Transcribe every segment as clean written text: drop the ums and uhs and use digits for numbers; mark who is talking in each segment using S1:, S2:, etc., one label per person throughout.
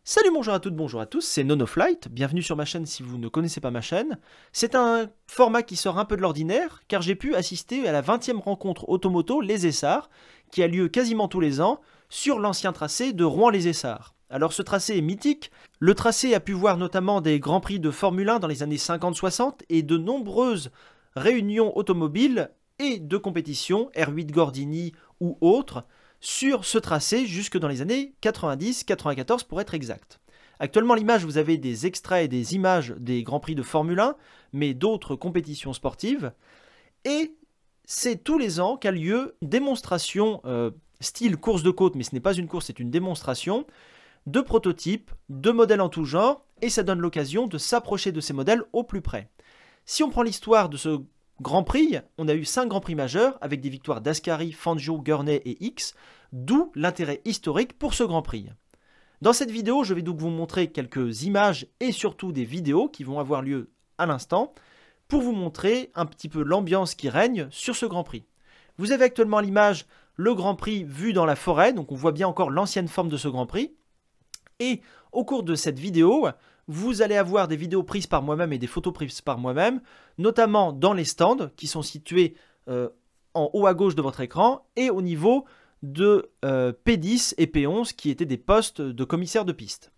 S1: Salut, bonjour à toutes, bonjour à tous, c'est NoNoFlight, bienvenue sur ma chaîne si vous ne connaissez pas ma chaîne. C'est un format qui sort un peu de l'ordinaire, car j'ai pu assister à la 20e rencontre Automoto Les Essarts, qui a lieu quasiment tous les ans, sur l'ancien tracé de Rouen-les-Essarts. Alors ce tracé est mythique, le tracé a pu voir notamment des grands prix de Formule 1 dans les années 50-60 et de nombreuses réunions automobiles et de compétitions, R8 Gordini ou autres, sur ce tracé jusque dans les années 90-94 pour être exact. Actuellement, l'image, vous avez des extraits et des images des Grands Prix de Formule 1, mais d'autres compétitions sportives. Et c'est tous les ans qu'a lieu une démonstration style course de côte, mais ce n'est pas une course, c'est une démonstration, de prototypes, de modèles en tout genre, et ça donne l'occasion de s'approcher de ces modèles au plus près. Si on prend l'histoire de ce Grand Prix, on a eu 5 Grands Prix majeurs avec des victoires d'Ascari, Fangio, Gurney et X, d'où l'intérêt historique pour ce Grand Prix. Dans cette vidéo, je vais donc vous montrer quelques images et surtout des vidéos qui vont avoir lieu à l'instant pour vous montrer un petit peu l'ambiance qui règne sur ce Grand Prix. Vous avez actuellement à l'image le Grand Prix vu dans la forêt, donc on voit bien encore l'ancienne forme de ce Grand Prix. Et au cours de cette vidéo, vous allez avoir des vidéos prises par moi-même et des photos prises par moi-même, notamment dans les stands qui sont situés en haut à gauche de votre écran et au niveau de P10 et P11 qui étaient des postes de commissaires de piste.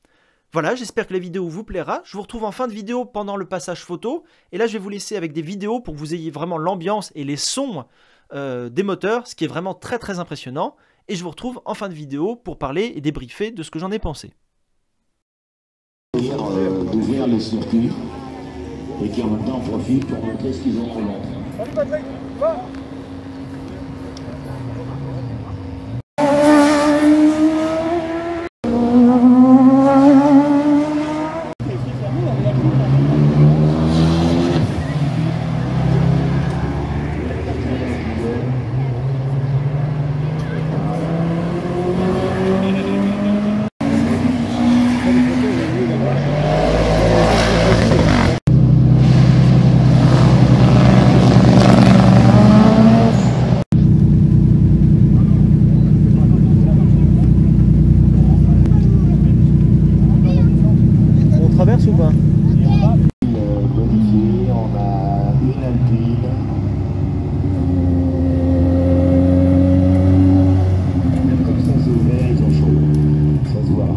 S1: Voilà, j'espère que la vidéo vous plaira. Je vous retrouve en fin de vidéo pendant le passage photo. Et là, je vais vous laisser avec des vidéos pour que vous ayez vraiment l'ambiance et les sons des moteurs, ce qui est vraiment très très impressionnant. Et je vous retrouve en fin de vidéo pour parler et débriefer de ce que j'en ai pensé.
S2: D'ouvrir les circuits et qui en même temps profitent pour montrer ce qu'ils ont en montre.
S3: Salut Patrick, va.
S1: Traverse ou pas?
S2: Modifié, on a une Alpine. Même comme ça c'est ouvert, ils ont chaud. Ça se voit.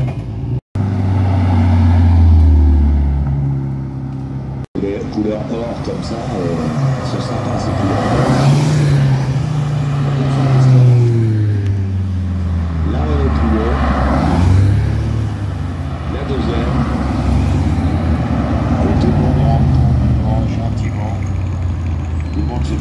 S2: Les couleurs or comme ça, c'est sympa ces couleurs. Là on est plus haut. La deuxième. Tout le monde rentre gentiment. Tout le monde se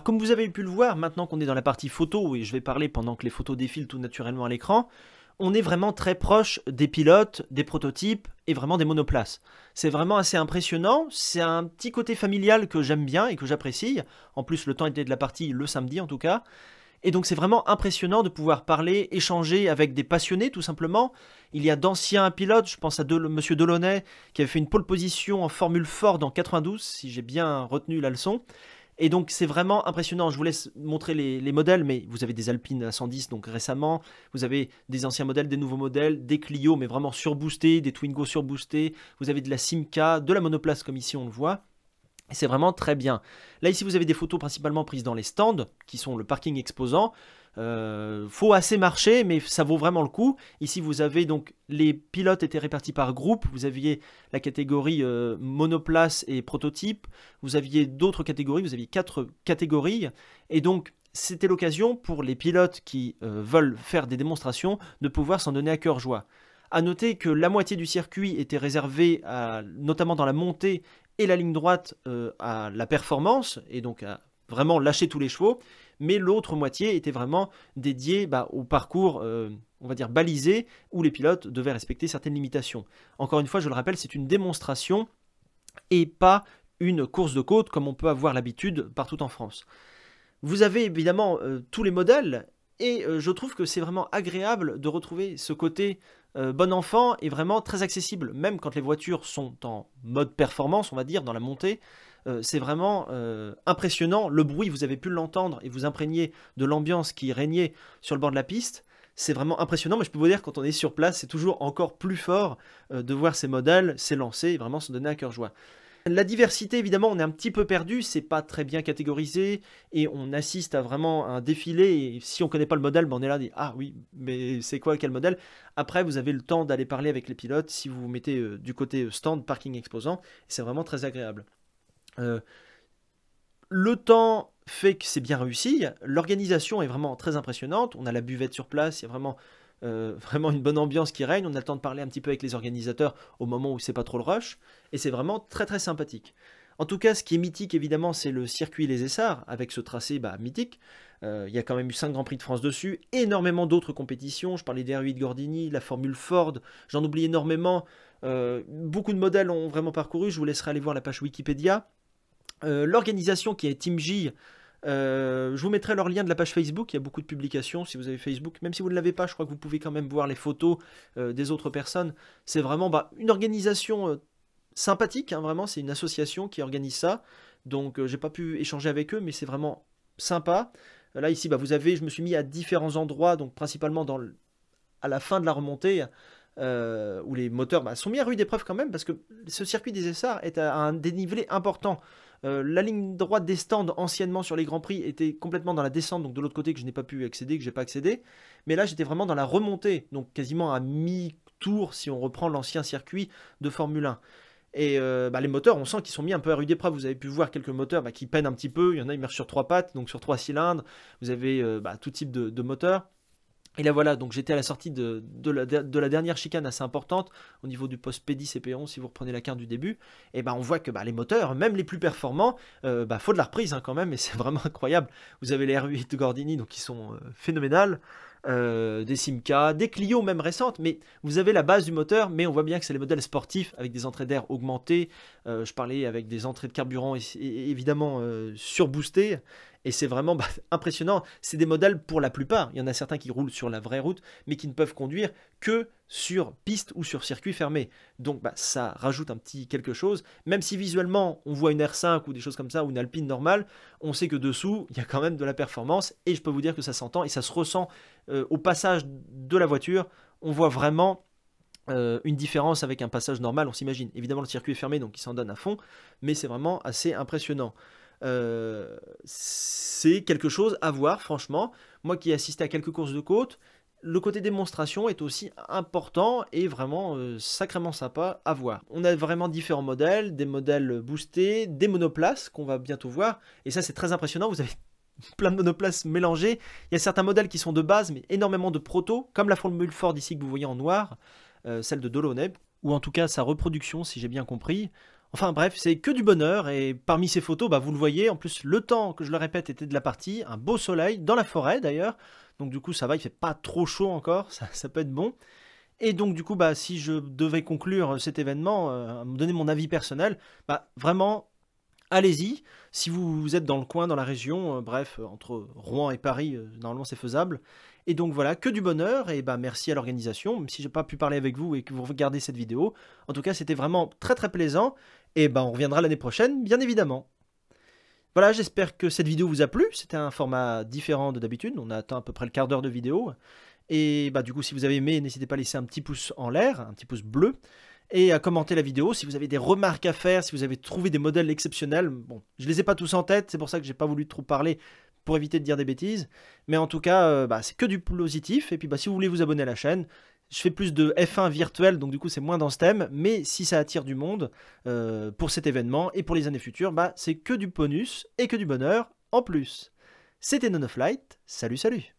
S1: Alors comme vous avez pu le voir, maintenant qu'on est dans la partie photo, et je vais parler pendant que les photos défilent tout naturellement à l'écran, on est vraiment très proche des pilotes, des prototypes et vraiment des monoplaces. C'est vraiment assez impressionnant, c'est un petit côté familial que j'aime bien et que j'apprécie. En plus le temps était de la partie le samedi en tout cas. Et donc c'est vraiment impressionnant de pouvoir parler, échanger avec des passionnés tout simplement. Il y a d'anciens pilotes, je pense à Monsieur Delaunay qui avait fait une pole position en Formule Ford en 92, si j'ai bien retenu la leçon. Et donc c'est vraiment impressionnant, je vous laisse montrer les modèles, mais vous avez des Alpine à 110 donc récemment, vous avez des anciens modèles, des nouveaux modèles, des Clio mais vraiment surboostés, des Twingo surboostés, vous avez de la Simca, de la monoplace comme ici on le voit. Et c'est vraiment très bien. Là ici vous avez des photos principalement prises dans les stands, qui sont le parking exposant. Faut assez marcher, mais ça vaut vraiment le coup. Ici vous avez donc les pilotes étaient répartis par groupe. Vous aviez la catégorie monoplace et prototype. Vous aviez d'autres catégories. Vous aviez 4 catégories. Et donc c'était l'occasion pour les pilotes qui veulent faire des démonstrations de pouvoir s'en donner à cœur joie. A noter que la moitié du circuit était réservée notamment dans la montée et la ligne droite à la performance et donc à vraiment lâcher tous les chevaux, mais l'autre moitié était vraiment dédiée au parcours, on va dire balisé, où les pilotes devaient respecter certaines limitations. Encore une fois, je le rappelle, c'est une démonstration et pas une course de côte comme on peut avoir l'habitude partout en France. Vous avez évidemment tous les modèles et je trouve que c'est vraiment agréable de retrouver ce côté bon enfant et vraiment très accessible, même quand les voitures sont en mode performance, on va dire, dans la montée. C'est vraiment impressionnant. Le bruit, vous avez pu l'entendre et vous imprégner de l'ambiance qui régnait sur le bord de la piste. C'est vraiment impressionnant, mais je peux vous dire, quand on est sur place, c'est toujours encore plus fort de voir ces modèles s'élancer et vraiment se donner à cœur joie. La diversité, évidemment, on est un petit peu perdu, c'est pas très bien catégorisé et on assiste à vraiment un défilé. Et si on connaît pas le modèle, on est là, dit ah oui, mais c'est quoi, quel modèle? Après, vous avez le temps d'aller parler avec les pilotes si vous vous mettez du côté stand, parking exposant, c'est vraiment très agréable. Le temps fait que c'est bien réussi, l'organisation est vraiment très impressionnante, on a la buvette sur place, il y a vraiment une bonne ambiance qui règne, on a le temps de parler un petit peu avec les organisateurs au moment où c'est pas trop le rush, et c'est vraiment très très sympathique. En tout cas, ce qui est mythique évidemment, c'est le circuit Les Essarts, avec ce tracé mythique. Il y a quand même eu 5 Grands Prix de France dessus, énormément d'autres compétitions, je parlais des R8 Gordini, la Formule Ford, j'en oublie énormément, beaucoup de modèles ont vraiment parcouru, je vous laisserai aller voir la page Wikipédia. L'organisation qui est Team J, je vous mettrai leur lien de la page Facebook, il y a beaucoup de publications si vous avez Facebook, même si vous ne l'avez pas, je crois que vous pouvez quand même voir les photos des autres personnes. C'est vraiment une organisation sympathique, hein, vraiment, c'est une association qui organise ça, donc j'ai pas pu échanger avec eux, mais c'est vraiment sympa. Là ici, vous avez, je me suis mis à différents endroits, donc principalement à la fin de la remontée, où les moteurs sont mis à rude épreuve quand même, parce que ce circuit des Essarts est à un dénivelé important. La ligne droite des stands anciennement sur les Grands Prix était complètement dans la descente, donc de l'autre côté que je n'ai pas pu accéder, que j'ai pas accédé. Mais là j'étais vraiment dans la remontée, donc quasiment à mi-tour si on reprend l'ancien circuit de Formule 1. Et les moteurs, on sent qu'ils sont mis un peu à rude épreuve. Vous avez pu voir quelques moteurs qui peinent un petit peu. Il y en a, ils marchent sur 3 pattes, donc sur 3 cylindres. Vous avez tout type de moteurs. Et là voilà, donc j'étais à la sortie de la dernière chicane assez importante au niveau du poste P10 et P11 si vous reprenez la carte du début. Et on voit que les moteurs, même les plus performants, faut de la reprise quand même, et c'est vraiment incroyable. Vous avez les R8 Gordini donc qui sont phénoménales, des Simca, des Clio même récentes, mais vous avez la base du moteur, mais on voit bien que c'est les modèles sportifs avec des entrées d'air augmentées. Je parlais avec des entrées de carburant et évidemment surboostées. Et c'est vraiment impressionnant. C'est des modèles pour la plupart. Il y en a certains qui roulent sur la vraie route, mais qui ne peuvent conduire que sur piste ou sur circuit fermé. Donc ça rajoute un petit quelque chose. Même si visuellement on voit une R5 ou des choses comme ça, ou une Alpine normale, on sait que dessous, il y a quand même de la performance. Et je peux vous dire que ça s'entend et ça se ressent au passage de la voiture. On voit vraiment une différence avec un passage normal, on s'imagine. Évidemment, le circuit est fermé, donc il s'en donne à fond, mais c'est vraiment assez impressionnant. C'est quelque chose à voir, franchement. Moi qui ai assisté à quelques courses de côte, le côté démonstration est aussi important et vraiment sacrément sympa à voir. On a vraiment différents modèles, des modèles boostés, des monoplaces qu'on va bientôt voir, et ça c'est très impressionnant. Vous avez plein de monoplaces mélangées. Il y a certains modèles qui sont de base, mais énormément de protos, comme la Formule Ford ici que vous voyez en noir, celle de Delaunay, ou en tout cas sa reproduction si j'ai bien compris. Enfin bref, c'est que du bonheur, et parmi ces photos, bah, vous le voyez, en plus le temps, que je le répète, était de la partie, un beau soleil, dans la forêt d'ailleurs, donc du coup ça va, il fait pas trop chaud encore, ça peut être bon. Et donc du coup, bah, si je devais conclure cet événement, me donner mon avis personnel, bah, vraiment, allez-y. Si vous êtes dans le coin, dans la région, bref, entre Rouen et Paris, normalement c'est faisable. Et donc voilà, que du bonheur, et bah merci à l'organisation, même si j'ai pas pu parler avec vous et que vous regardez cette vidéo. En tout cas, c'était vraiment très très plaisant, et bah on reviendra l'année prochaine, bien évidemment. Voilà, j'espère que cette vidéo vous a plu, c'était un format différent de d'habitude, on a atteint à peu près le quart d'heure de vidéo. Et bah du coup, si vous avez aimé, n'hésitez pas à laisser un petit pouce en l'air, un petit pouce bleu, et à commenter la vidéo. Si vous avez des remarques à faire, si vous avez trouvé des modèles exceptionnels, bon, je les ai pas tous en tête, c'est pour ça que j'ai pas voulu trop parler, pour éviter de dire des bêtises. Mais en tout cas, bah, c'est que du positif. Et puis bah, si vous voulez vous abonner à la chaîne, je fais plus de F1 virtuel, donc du coup c'est moins dans ce thème. Mais si ça attire du monde pour cet événement et pour les années futures, bah, c'est que du bonus et que du bonheur en plus. C'était NoNoFlight, salut salut.